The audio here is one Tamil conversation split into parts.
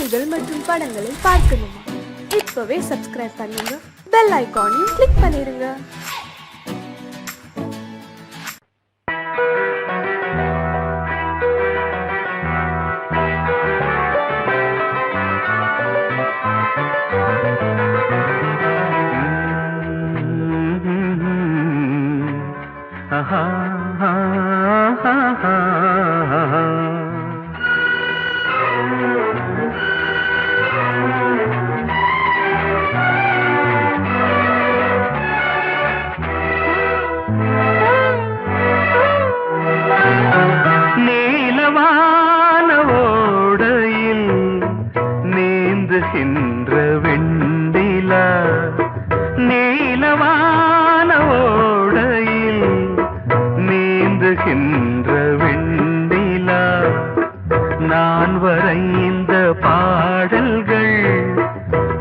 பாடல்கள் மற்றும் படங்களை பார்க்கணுமா? இப்பவே சப்ஸ்கிரைப் பண்ணுங்க, பெல் ஐகானையும் கிளிக் பண்ணிருங்க. நான் வரைந்த பாடல்கள்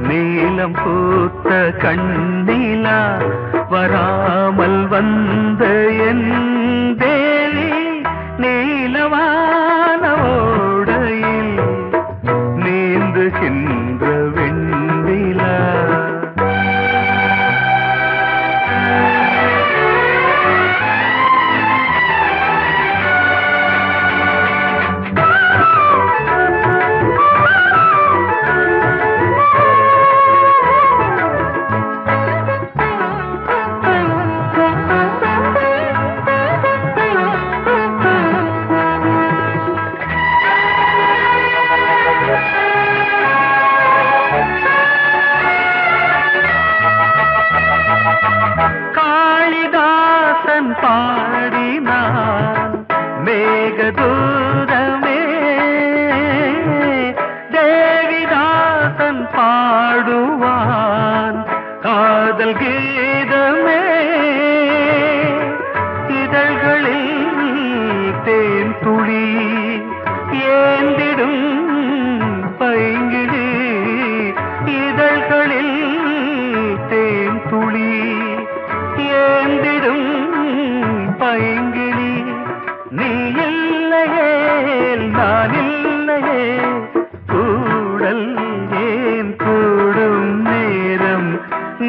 நீலம் பூத்த கண்ணிலா வராமல் வந்த என் தேவி நீலவான ஓடையில் நீந்துகின்ற வெண்ணிலா. காளிதாசன் பாடினான் மேகதூதமே, தேவிதாசன் பாடுவான் காதல் கீதமே. இதழ்களில் தேன் துளி ஏந்திடும் பைங்கிழி, இதழ்களில் தேன் துளி ஏந்திடும் பைங்கிளி. நீ இல்லையே நான் இல்லையே கூடல் ஏன் கூடும் நேரம்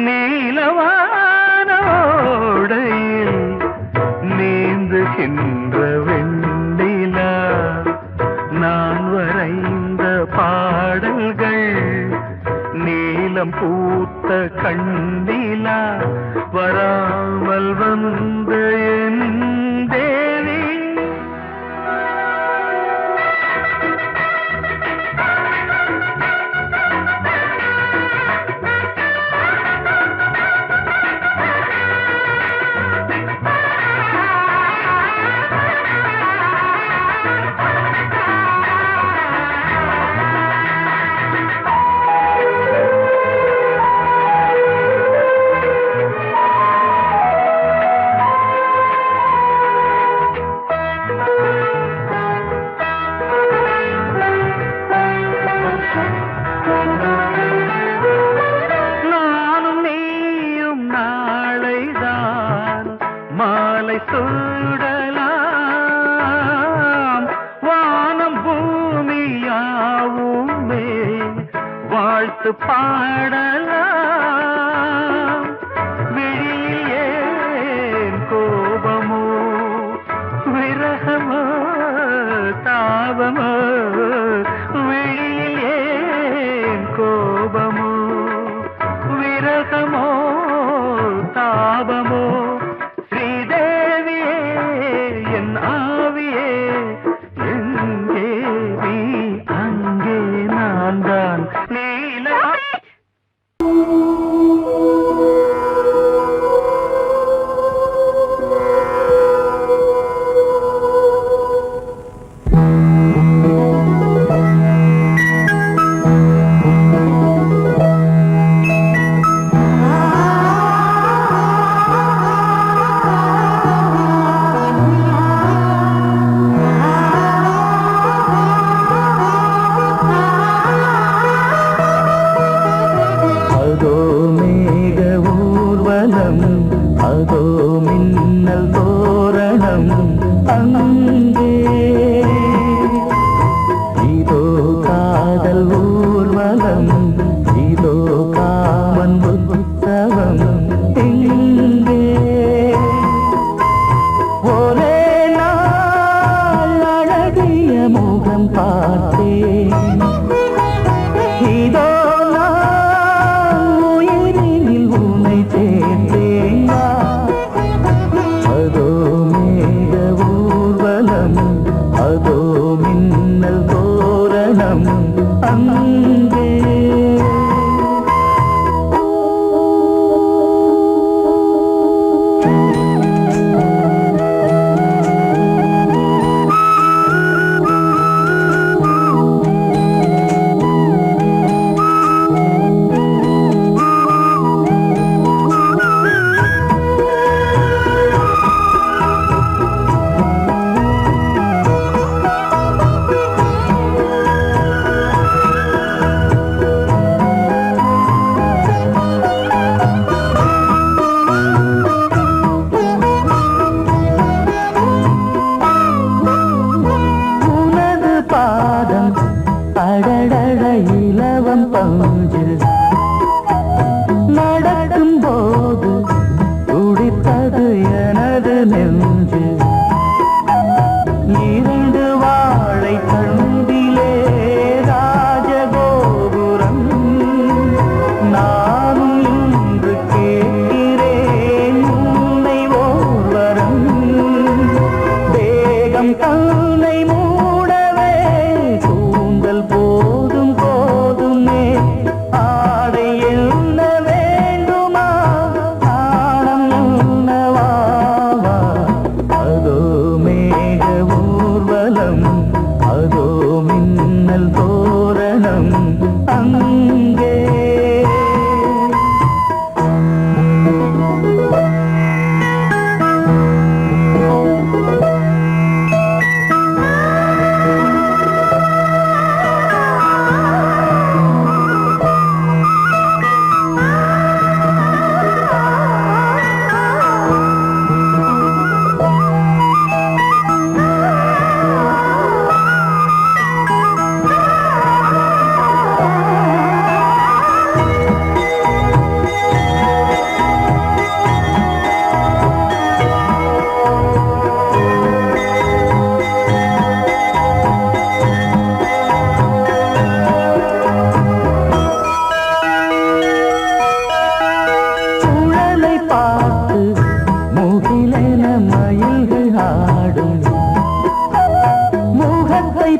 நீலவான ஓடையில் நீந்துகின்ற வெண்ணிலா. நான் வரைந்த பாடல்கள் நீலம் பூத்த கண்ணிலா வராமல் வந்த என் தேவி. மாலை சூடலாம் வானம் பூமியாவுமே வாழ்த்து பாடலாம். விழியில் ஏன் கோபமோ விரகமோ தாபமோ, விழியில் ஏன் கோபமோ விரகமோ தாபமோ. அங்கே. அடடட இலவம் பஞ்சு நடக்கும் போது துடித்தது எனது நெஞ்சு. இரண்டு வாழை தண்டிலே ராஜகோபுரம். நானும் இன்று கேட்கிறேன் உன்னை ஓர்வரம். தேகம் தன்னை மூடவே கூந்தல் போதும் போதுமே. ஆடை என்ன வேண்டுமா ஆடம் என்னவாவா. அதோ மேக ஊர்வலம், அதோ மின்னல் தோரணம் அங்கே.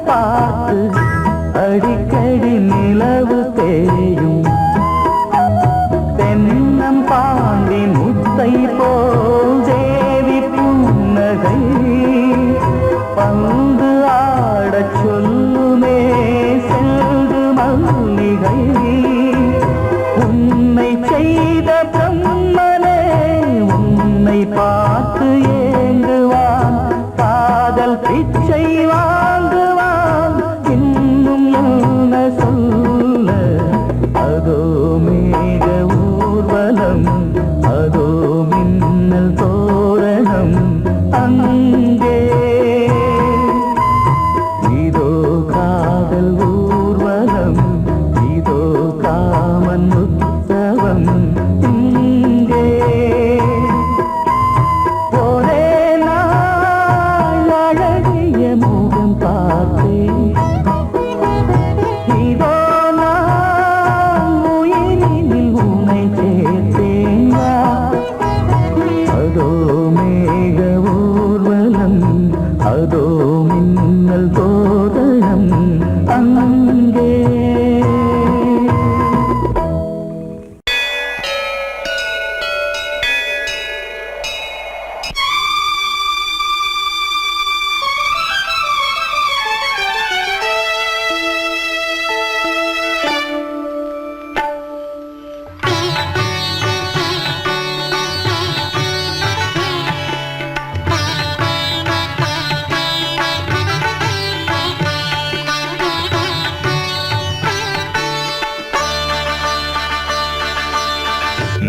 பார்த்து அடிக்கடி நிலவு தேயும். தென்னம் பாண்டி முத்தை போல் தேவி புன்னகை. பந்து ஆடச் சொல்லுமே செல்து மல்லிகை. உன்னை செய்த பிரம்மனே உன்னை பார்த்து ஏங்குவான். காதல் பிச்சை வாங்குவான். இன்னும் என்ன சொல்ல. அதோ மேக ஊர்வலம், அதோ மின்னல் தோரணம் அங்கே. இதோ காதல் ஊர்வலம், இதோ காமன் உற்சவம் இங்கே. ஒரே நாள் அழகிய முகம் பார்த்தேன். இதோ நான் உயிரினில் உன்னை சேர்த்தேன். அதோ மேக ஊர்வலம், அதோ மின்னல் தோரணம் அங்கே.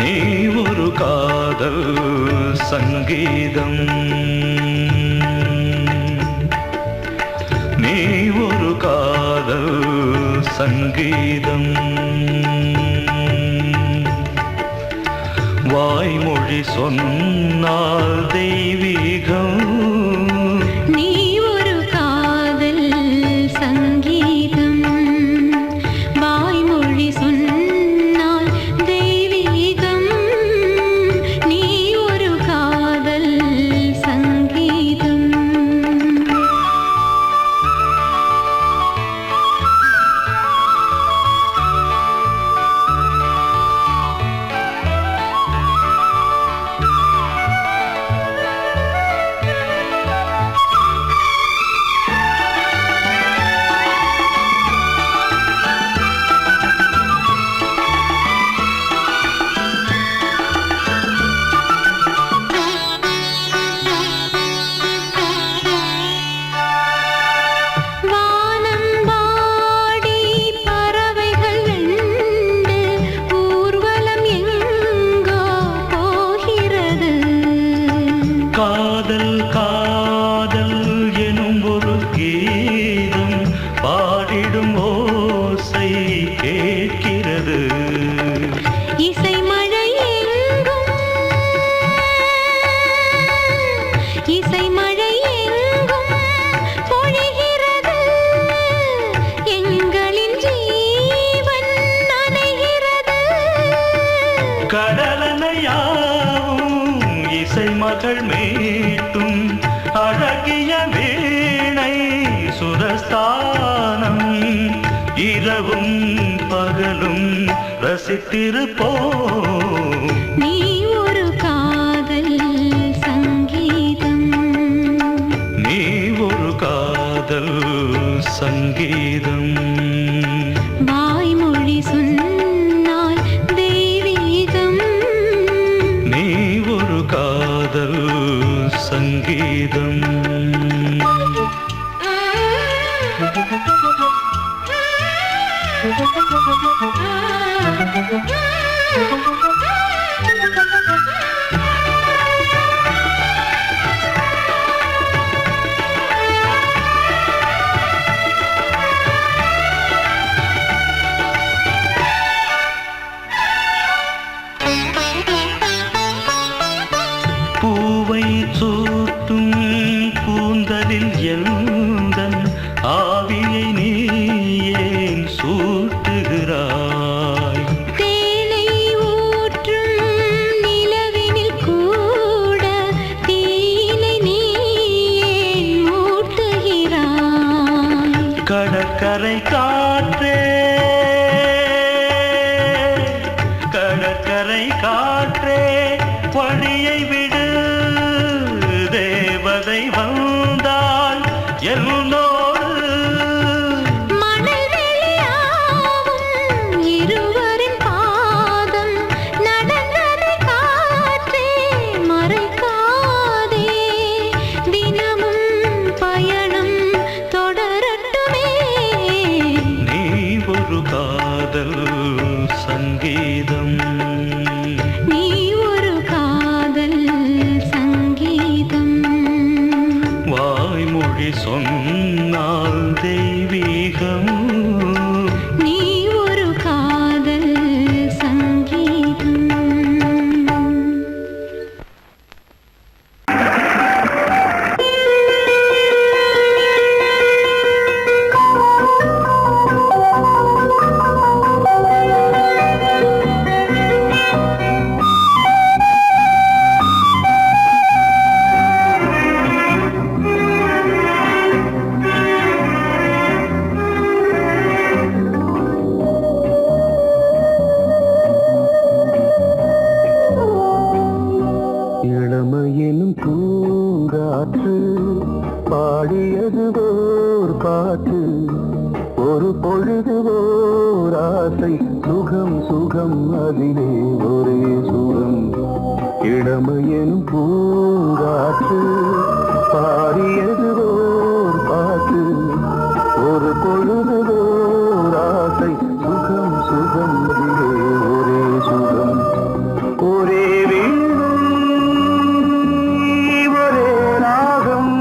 நீ ஒரு காதல் சங்கீதம், நீ ஒரு காதல் சங்கீதம். வாய்மொழி சொன்னால் தெய்வீகம். நீ ஒரு காதல் சங்கீதம், வாய்மொழி சொன்னால் தெய்வீகம். நீ ஒரு காதல் சங்கீதம். பொழிகிறது. இசை மழை எங்கும் இசை மழை எங்கும் பொழிகிறது. எங்களின் ஜீவன் நனைகிறது. கடலனையாவும் இசை மகள் மீட்டும் அழகிய வீணை சுரஸ்தானம். இரவும் பகலும் ரசித்திருப்போம். நீ ஒரு காதல் சங்கீதம். நீ ஒரு காதல் சங்கீதம். வாய்மொழி சொன்னால் தெய்வீகம். நீ ஒரு காதல் சங்கீதம். பூவை சூட்டும் கூந்தலில் எந்தன் ஆவியை நீ ஏன் சூட்டுகிறாய்? தேனை ஊற்றும் நிலவினில் கூட தீனை நீ ஏன் மூட்டுகிறாய்? கடற்கரை காற்றே, கடற்கரை காற்றே பணியை விடு. தேவதை வந்தால் என்னோடு மணல் வெளியாகும் இருவரின் பாதம் நடந்ததை காற்றே மறைக்காதே. தினமும் பயணம் தொடரட்டுமே. நீ ஒரு காதல் சங்கீதம். நீ ஒரு காதல் சங்கீதம். வாய்மொழி சொன்னால் தெய்வீகம். நீ ஒரு காதல் சங்கீதம். இளமையினும் பூங்காற்று பாடியது ஓர் பாட்டு. ஒரு பொழுது ஓர் ஆசை சுகம் சுகம் அதிலே ஒரே சுகம். இளமையினும் பூங்காற்று பாடியது ஓர் பாட்டு. ஒரு பொழுது ஓர் ஆசை சுகம் சுகம் அதிலே ஒரே சுகம். ஒரே வீணை ஒரே ராகம்.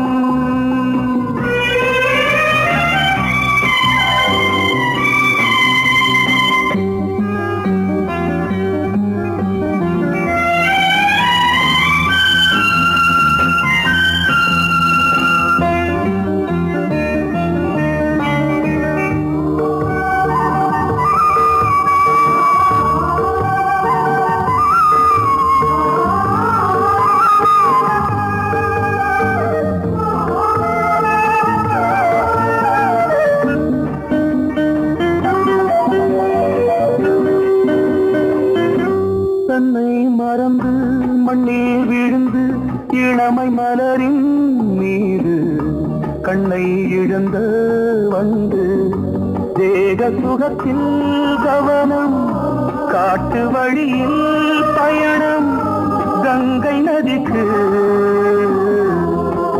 தன்னை மறந்து மண்ணில் விழுந்து இளமை மலரின் மீது கண்ணை இழந்த வந்து தேக சுகத்தில் கவனம். காட்டு வழியில் பயணம். கங்கை நதிக்கு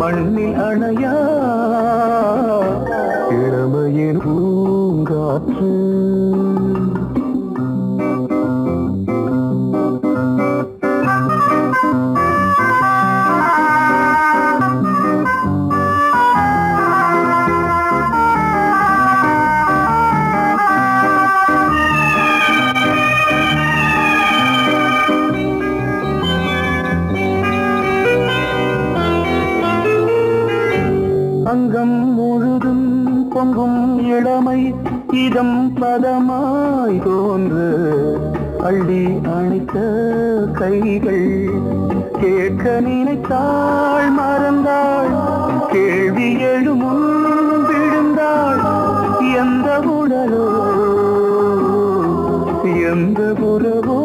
மண்ணில் அணையா இளமையின் பூங்காற்று. இதம் பதமாய் தோன்று அள்ளி அணைத்த கைகள் கேட்க நினைத்தாள் மறந்தாள் கேள்வி எழுமுன் விழுந்தாள் எந்த உடலோ எந்த புறவோ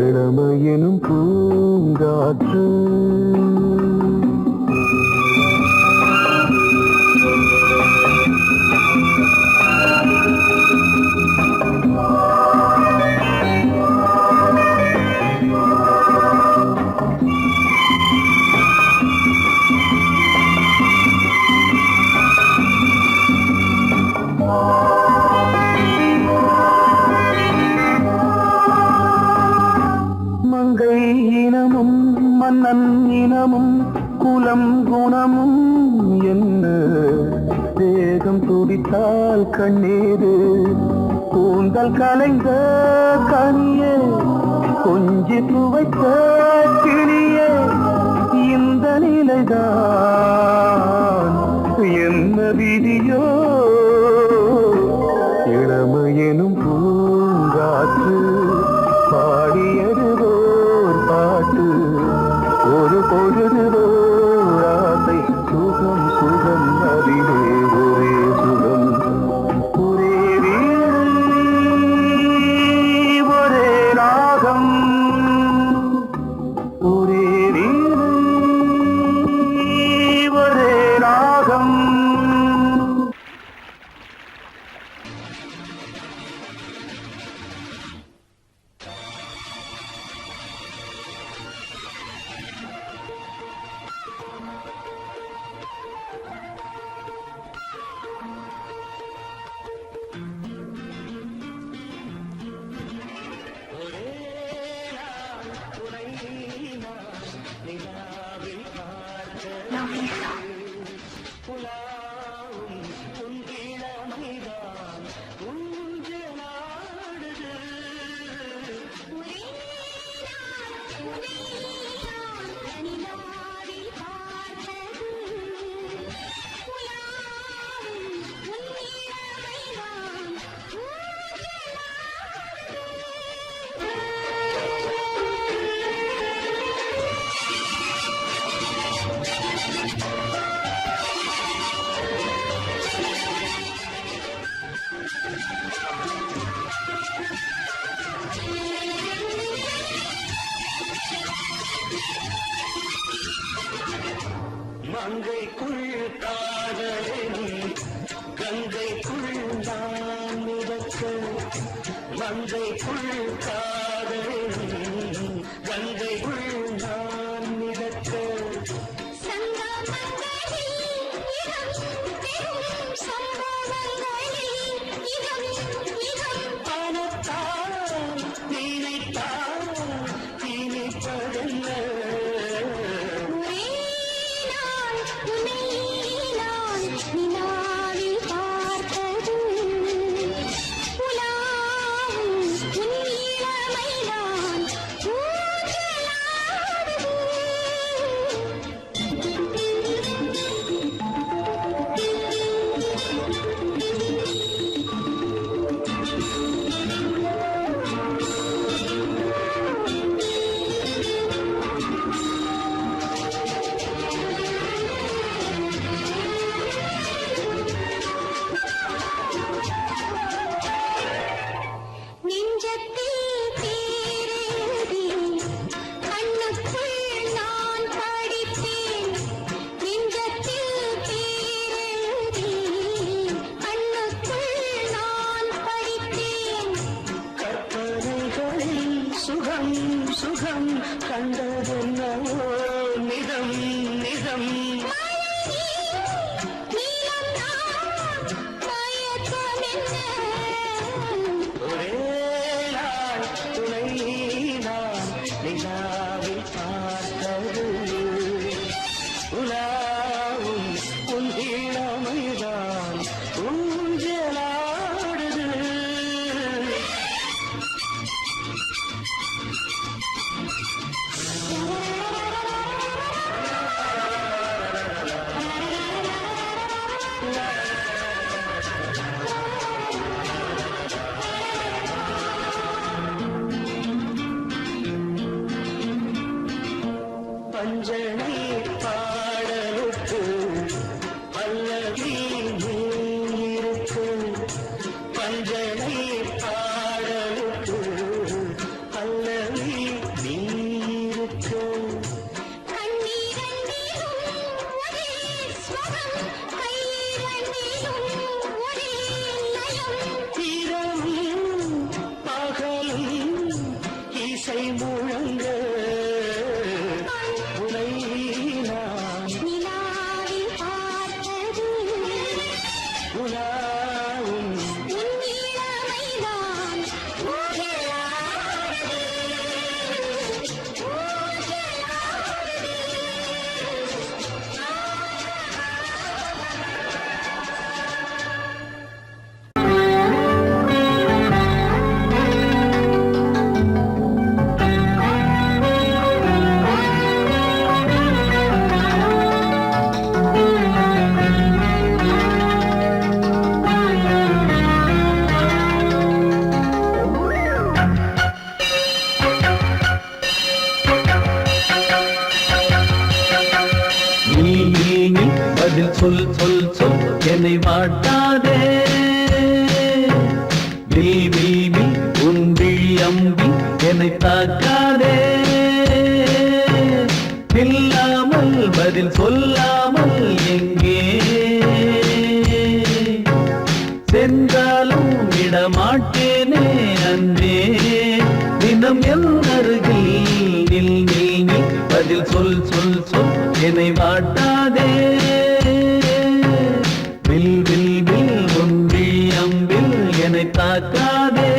இளமையெனும் பூங்காற்று மங்கை இனமும் மன்னன் இனமும் குலம் குணமும் என்ன தேகம் துடித்தால் கண்ணீரு கூந்தல் கலைந்த கனியே கொஞ்சி துவைத்த கிளியே இந்த நிலைதான் என்ன விதியோ இளமையெனும் பூங்காற்று பாடியதுவோர் பாட்டு ஒரு பொழுதுவோர் ஆசை சுகம் சுகம் அதிலே ஒரே சுகம் ஒரே வீணை ஒரே ராகம் ஒரே வீணை ஒரே ராகம் மங்கைக்குள் காதலின் கங்கைக்குள் நான் மிதக்க மங்கைக்குள் காதலின் கங்கைக்குள் நான் மிதக்க பணத்தால் நினைத்தால் இனிப்பதென்ன சுகம் சுகம் கண்டதென்னவோ நிதம் நிதம் ஒரே நாள் துணை நான் நிலாவில் பார்த்தது உலாவும் உன் இளமைதான் ஊஞ்சலாடுது சொல் சொல் சொல் என்னை வாட்டாதே. வில் வில் வில் உன் விழி அம்பி என்னை தாக்காதே. இல்லாமல் பதில் சொல்லாமல் எங்கே சென்றாலும் விடமாட்டேனே அன்பே. தினம் என் அருகில் நில் நில் நில் பதில் சொல் சொல் சொல் என்னை வாட்டாதே. வில் வில் வில் உன் விழி அம்பில் என்னை தாக்காதே.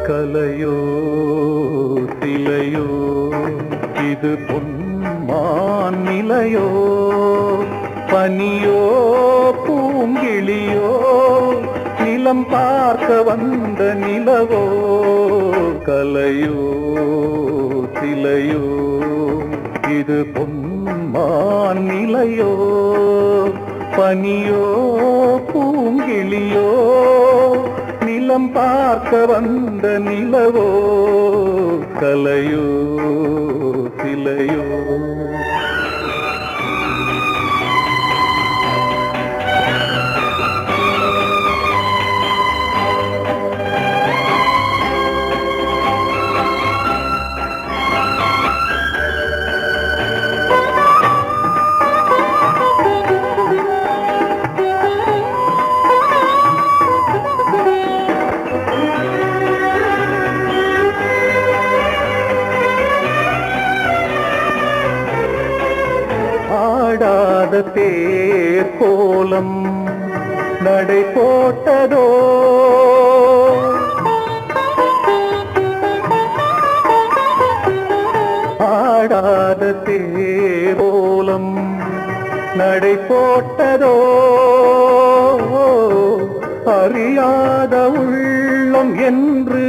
கலையோ சிலையோ இது பொன்மான் நிலையோ, பனியோ பூங்கிளியோ நில நிலம் பார்க்க வந்த நிலவோ கலையோ சிலையோ இது பொன்மான் நிலையோ பனியோ பூங்கிளியோ நிலம் பார்க்க வந்த நிலவோ கலையோ சிலையோ ஆடாத தேர் கோலம் நடை போட்டதோ ஆடாத தேர் கோலம் நடை போட்டதோ அறியாத உள்ளம் என்று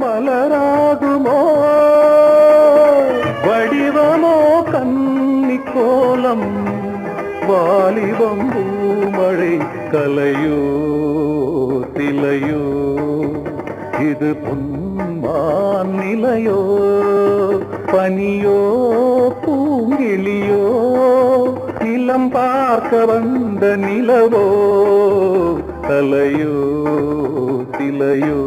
மலராகுமோ வடிவமோ கன்னி கோலம் வாலிபம் பூமழை கலையோ சிலையோ இது பொன்மான் நிலையோ பனியோ பூங்கிளியோ நிலம் பார்க்க வந்த நிலவோ கலையோ சிலையோ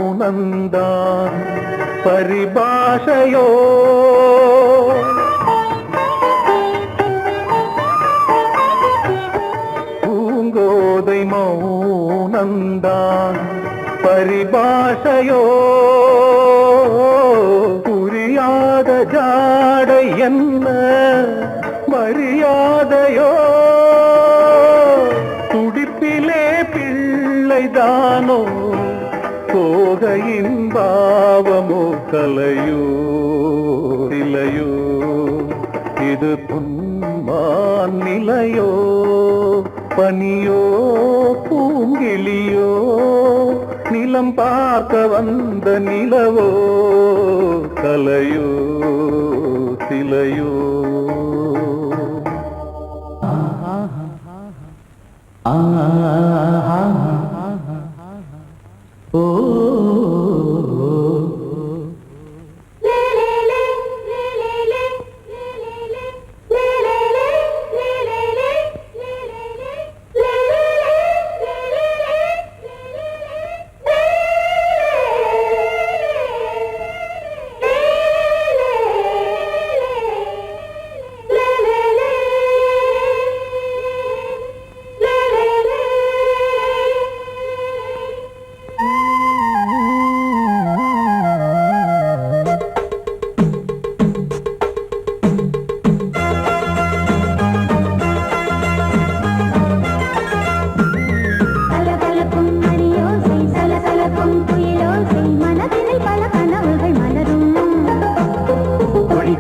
மௌனந்தான் பரிபாஷையோ பூங்கோதை மௌனந்தான் பரிபாஷையோ புரியாத ஜாடை என்ன மரியாதையோ துடிப்பிலே பிள்ளைதானோ கோகையின் பாவமோ கலையோ சிலையோ இது பொன்மான் நிலையோ பனியோ பூங்கிளியோ நிலம் பார்க்க வந்த நிலவோ கலையோ சிலையோ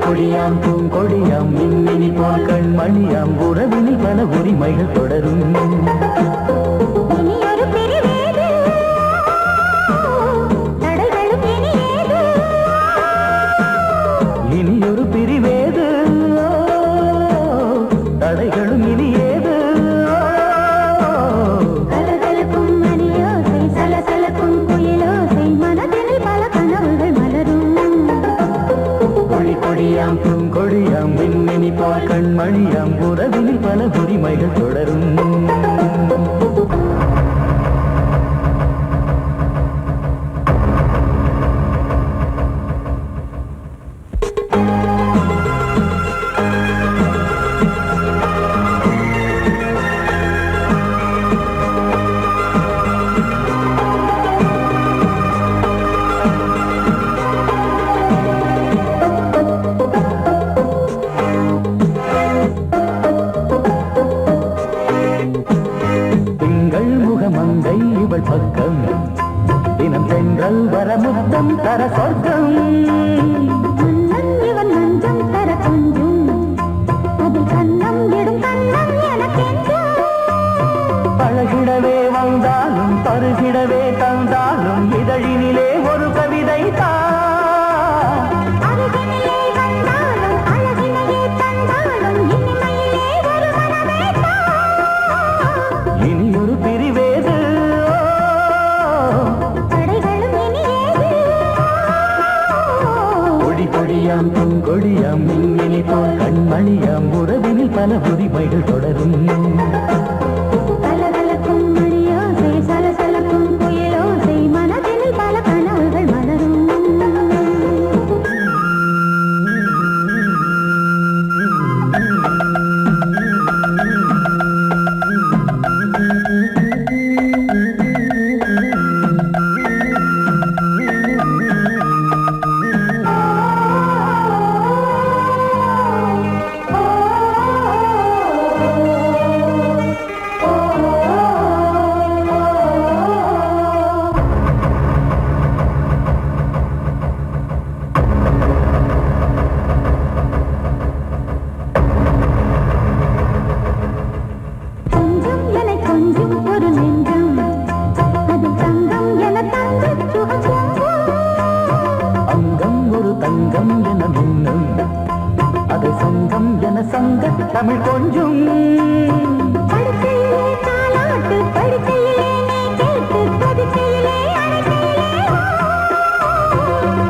கொடியாம் பூங்கொடியாம் மின்மினி போல் கண்மணியாம் உறவினில் பல உரிமைகள் தொடரும் இனியொரு பிரிவேது தடைகளும் இனியேது கொடியாம் பூங்கொடியாம் மின்மினி போல் கண்மணியாம் உறவினில் பல உரிமைகள் தொடரும் தர சொர்க்கம் மன்னன் இவன் நஞ்சம் தர கொஞ்சம் அதில் கண்ணம் இடும் கண்ணம் எனக்கென்றும் பழகிடவே வந்தாலும் பருகிடவே தந்தாலும் இதழினிலே ஒரு கவிதை தான் அருகினிலே வந்தாலும் அழகினையே தந்தாலும் இனிமையிலே ஒரு மனமே தான் இனி ஒரு பிரிவேது தடைகளும் இனியேது கொடி கொடியாம் பூங்கொடியாம் மின்மினி போல் கண்மணியாம் உறவினில் பல உரிமைகள் தொடரும் கலகலக்கும் மணியோசை சலசலக்கும் புயலோசை மனதினில் பல கனவுகள் மலரும் கொஞ்சம் என கொஞ்சம் ஒரு நெஞ்சம் அது தங்கம் என தங்க சுகம் அங்கம் ஒரு தங்கம் என மின்னும் அது சங்கம் என சங்க தமிழ் கொஞ்சம் படுக்கையிலே தாலாட்டு படுக்கையிலே நீ கேட்டு படுக்கையிலே அழைக்கையிலே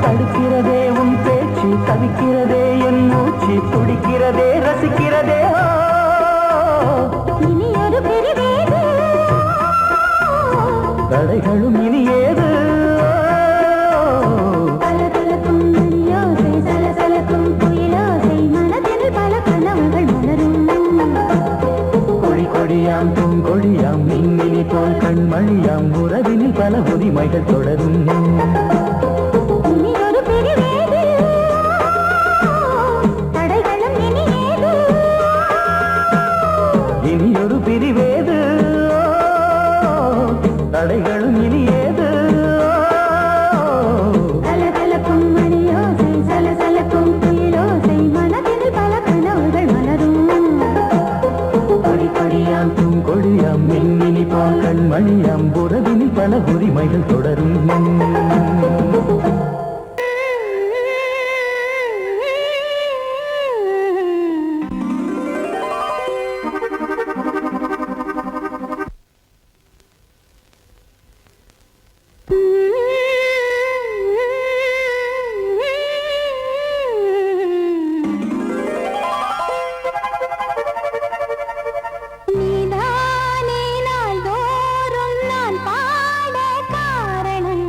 தடுக்கிறதே உன் பேச்சு தவிக்கிறதே என் மூச்சு துடிக்கிறதே ரசிக்கிறதே இனி ஒரு பிரிவேது தடைகளும் இனி ஏது கலகலக்கும் மணியோசை சலசலக்கும் புயலோசை மனதில் பல கனவுகள் மலரும் கொடி கொடியாம் பூங்கொடியாம் மின்மினி போல் கண்மணியாம் உறவினில் பல உரிமைகள் தொடரும் இனி ஒரு பிரிவேது தடைகளும் இனியேது இனி ஒரு பிரிவேது தடைகளும் இனி ஏது கலகலக்கும் மணியோசை சலசலக்கும் புயலோசை மனதில் பல கனவுகள் மலரும் கொடி கொடியாம் பூங்கொடியாம் மின்மினி போல் கண்மணியாம் உறவினில் பல உரிமைகள் தொடரும் நீதானே நாள்தோறும் நான் பாட காரணம்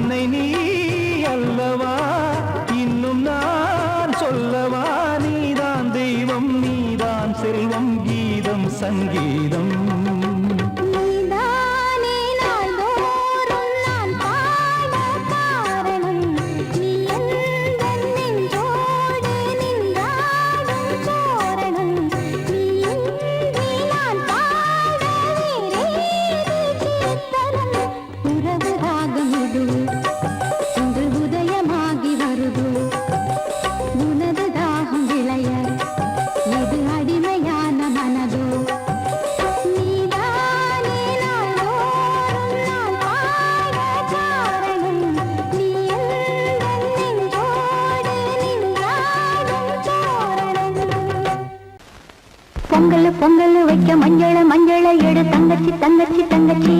அன்னை நீ அல்லவா இன்னும் நான் சொல்லவா நீதான் தெய்வம் நீதான் செல்வம் கீதம் சங்கீதம் நீதானே நாள்தோறும் நான் பாட காரணம் நீ எந்தன் நெஞ்சோடு நின்றாடும் தோரணம் நீ இன்றி நான் பாட வேறேது கீர்த்தனம் உறவு ராகம் இது இன்று உதயமாகி வருது உனது தாகம் விளைய இது அடிமையான மனதோ நீதானே நாள்தோறும் நான் பாட காரணம் நீ எந்தன் நெஞ்சோடு நின்றாடும் தோரணம் பொங்கல் பொங்கல் வைக்க மஞ்சள எடு தங்கச்சி தங்கச்சி தங்கச்சி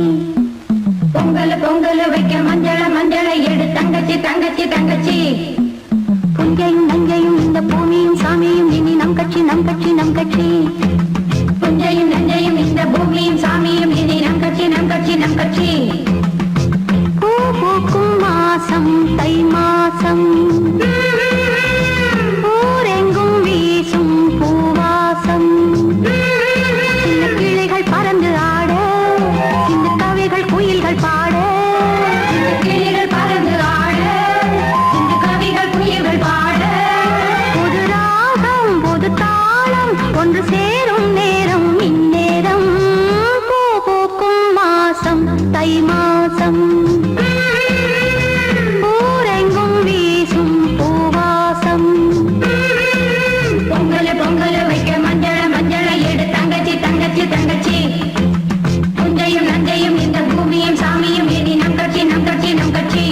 பொங்கல் பொங்கல் வைக்க மஞ்சள எடு தங்கச்சி தங்கச்சி தங்கச்சி புஞ்சையும் நஞ்சையும் இந்த பூமியும் சாமியும் இனி நம் கட்சி நம் கட்சி நம் கட்சி புஞ்சையும் நஞ்சையும் இந்த பூமியும் சாமியும் இனி நம் கட்சி நம் கட்சி நம் கட்சி பூ பூக்கும் மாசம் தை மாசம் ஊரெங்கும் வீசும் பூவாசம் சின்ன கிளைகள் பறந்து ஆட சின்ன கவிகள் குயில்கள் பாட சின்ன கிளிகள் பறந்து ஆட சின்ன கவிகள் குயில்கள் பாட புது ராகம் புது தாளம் ஒன்று சேரும் நேரம் இந்நேரம் பூ பூக்கும் மாசம் தை மாசம் ஊரெங்கும் வீசும் பூவாசம் பொங்கல் பொங்கல் வைக்க மஞ்சள எடு தங்கச்சி தங்கச்சி தங்கச்சி புஞ்சையும் நஞ்சையும் இந்த பூமியும் சாமியும் இனி நம் கட்சி நம் கட்சி நம் கட்சி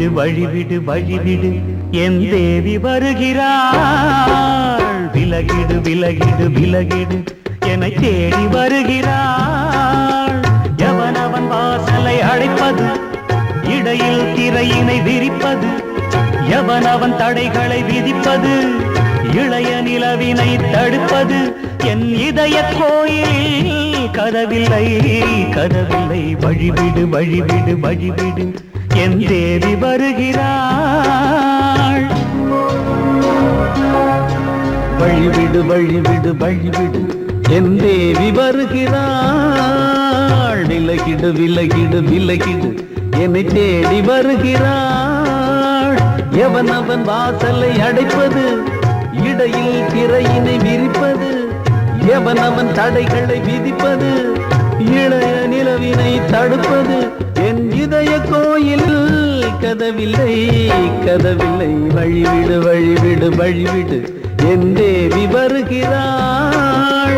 வழிவிடு வழிவிடு வழிவிடு என் தேவி வருகிறாள் விலகிடு விலகிடு விலகிடு என்னை தேடி வருகிறாள் எவனவன் வாசலை அடைப்பது இடையில் திரையினை விரிப்பது எவனவன் தடைகளை விதிப்பது இளைய நிலவினை தடுப்பது என் இதய கோயில் கதவில்லை கதவில்லை வழிவிடு வழிவிடு வழிவிடு என் தேவி வருகிறாள் வழிவிடு வழிவிடு வழிவிடு என் தேவி வருகிறாள் விலகிடு விலகிடு விலகிடு என்னை தேடி வருகிறாள் எவனவன் வாசலை அடைப்பது இடையில் திரையினை விரிப்பது எவனவன் தடைகளை விதிப்பது இளைய நிலவினை தடுப்பது என் இதய கோயில் கதவில்லை கதவில்லை வழிவிடு வழிவிடு வழிவிடு என் தேவி வருகிறாள்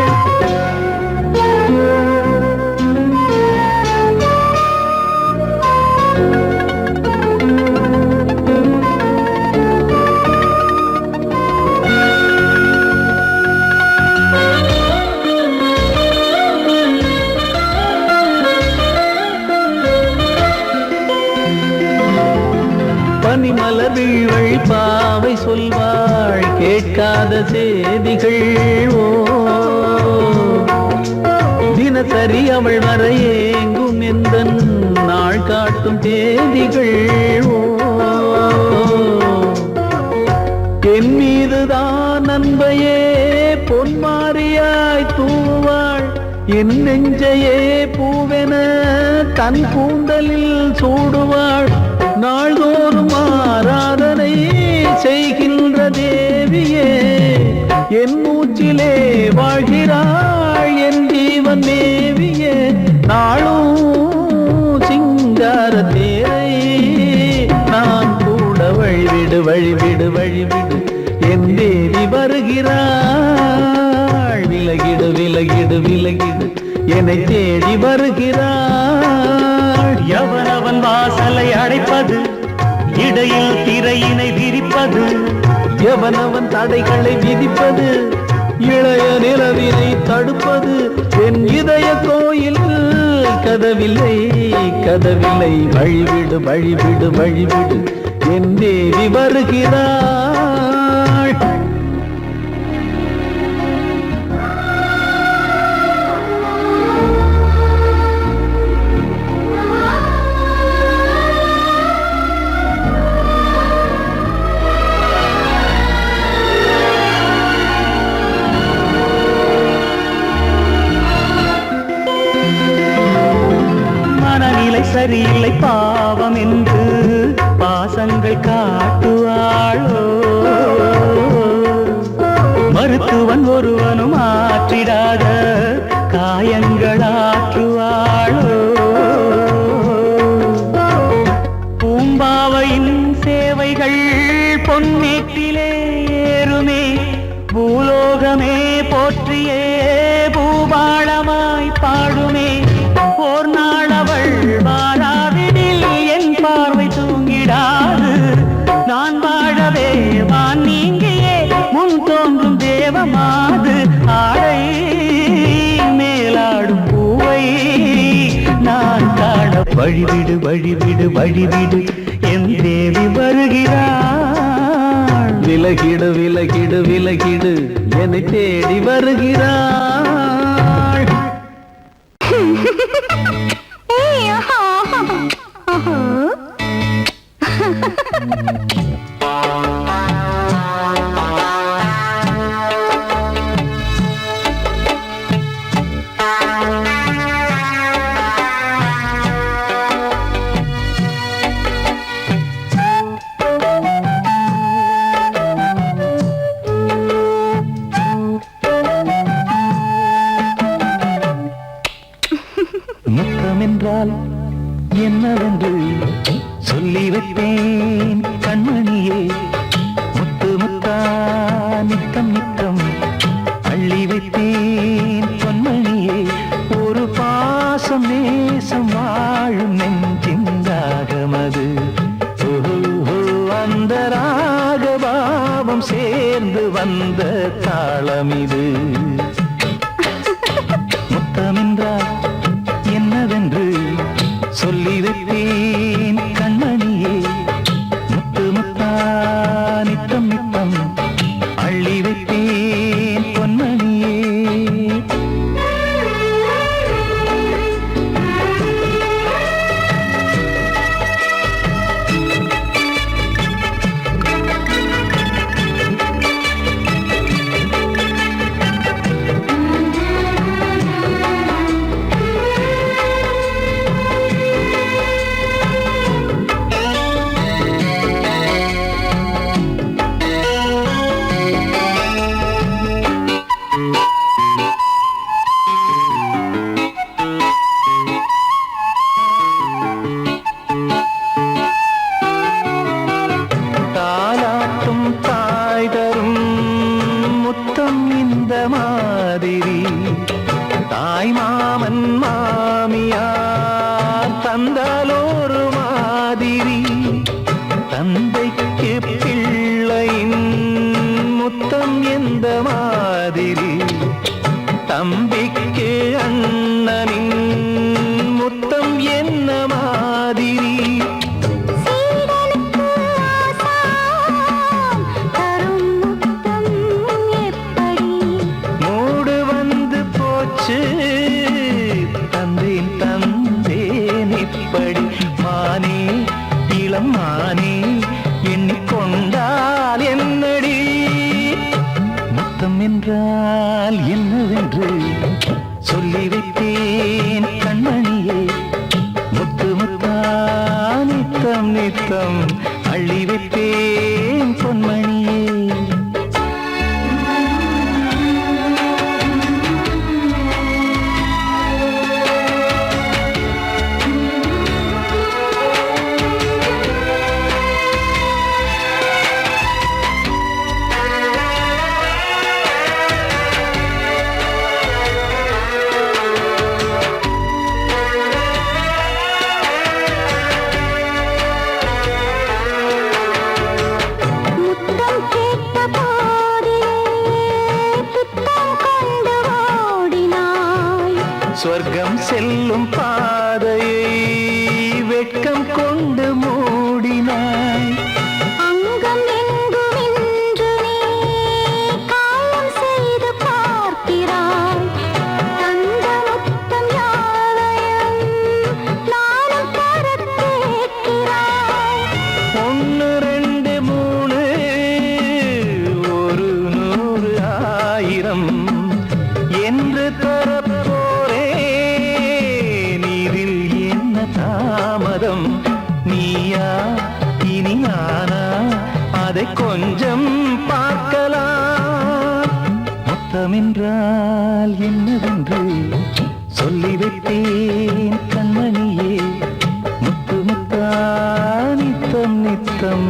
பனிமலர் வீழ்வழி பாவை சொல்வாள் கேட்காத செய்திகள் ஓ தினசரி அவள் வர ஏங்கும் எந்த நாள் காட்டும் தேதிகள் ஓ என் மீதுதான் அன்பையே பொன்மாரியாய் தூவாள் என் நெஞ்சையே பூவென தன் கூந்தலில் சூடுவாள் நாள்தோறும் ஆராதனை செய்கின்ற தேவியே என் மூச்சிலே வாழ்கிறாள் என் ஜீவன் தேவியே நாளும் சிங்கார தேரை நான் கூட வழிவிடு வழிவிடு வழிவிடு என் தேவி வருகிறாள் விலகிடு விலகிடு விலகிடு என்னை தேடி வருகிறாள் எவனவன் வாசலை அடைப்பது இடையில் திரையினை விரிப்பது எவனவன் தடைகளை விதிப்பது இளைய நிலவினை தடுப்பது என் இதய கோயில் கதவில்லை கதவில்லை வழிவிடு வழிவிடு வழிவிடு என் தேவி வருகிறாள் சரியில்லை பாவம் என்று பாசங்கள் காட்டுவாளோ மருத்துவன் ஒருவனும் ஆற்றிடாத காயங்களாற்றுவாளோ பூம்பாவையின் சேவைகள் பொன்னேட்டிலே ஏறுமே பூலோகமே போற்றியே பூபாளமாய் பாடுமே ஓர் நாள் அவள் வாராவிடில் என் பார்வை தூங்கிடாது நான் வாழவே வான் நீங்கியே முன் தோன்றும் தேவமாது ஆடை மேலாடும் பூவை நான் காண வழிவிடு வழிவிடு வழிவிடு என் தேவி வருகிறாள் விலகிடு விலகிடு விலகிடு என்னை தேடி வருகிறாள் முத்தமென்றால் என்னவென்று சொல்லி வைப்பேன் கண்மணியே முத்து முத்தா நித்தம் நித்தம் அள்ளி வைப்பேன் பொன்மணியே ஒரு பாசம் நேசம் வாழும் நெஞ்சின் ராகமது வந்த தாளம் இது. முத்தமென்றால் என்னவென்று சொல்லி வைத்தேன் கண்மணியே. முத்து முத்தா நித்தம் நித்தம் அள்ளி வைத்தேன் பொன்மணியே. தாலாட்டும் தாய் தரும் முத்தம் இந்த மாதிரி தாய் மாமன் மாமியார் தந்தாலோரு மாதிரி. தந்தைக்கு பிள்ளையின் முத்தம் எந்த மாதிரி தம்பிக்கு அண்ணனின் முத்தம் என்ன மாதிரி. சீடனுக்கு ஆசான் தரும் முத்தம் எப்படி? மூடு வந்து போச்சு தந்தேன் தந்தேன் இப்படி. மானே இளம் மானே எண்ணிக்கொண்டால் என்னடி. முத்தம் என்றால் என்னவென்று சொல்லி வைத்தேன் கண்மணியே. முத்து முத்தா நித்தம் நித்தம் அள்ளி வைத்தேன் பொன்மணியே. முத்தம் கேட்ட போதிலே துத்தம் கொண்டு ஓடினாய். சொர்க்கம் செல்லும் பாதையை வெட்கம் கொண்டு மூடினாய். அங்கம் எங்கும் இன்று நீ காயம் செய்து பார்க்கிறாய். தந்த முத்தம் யாவையும் நானும் தரக் கேட்கிறாய். ஒன்று ரெண்டு மூணு ஒரு நூறு ஆயிரம் என்று தரப்போரே. நீரில் என்ன தாமதம்? நீயா இனி நானா அதை கொஞ்சம் பார்க்கலாம். முத்தமென்றால் என்னவென்று சொல்லி வைத்தேன் கண்மணியே. முத்து முத்தா நித்தம் நித்தம்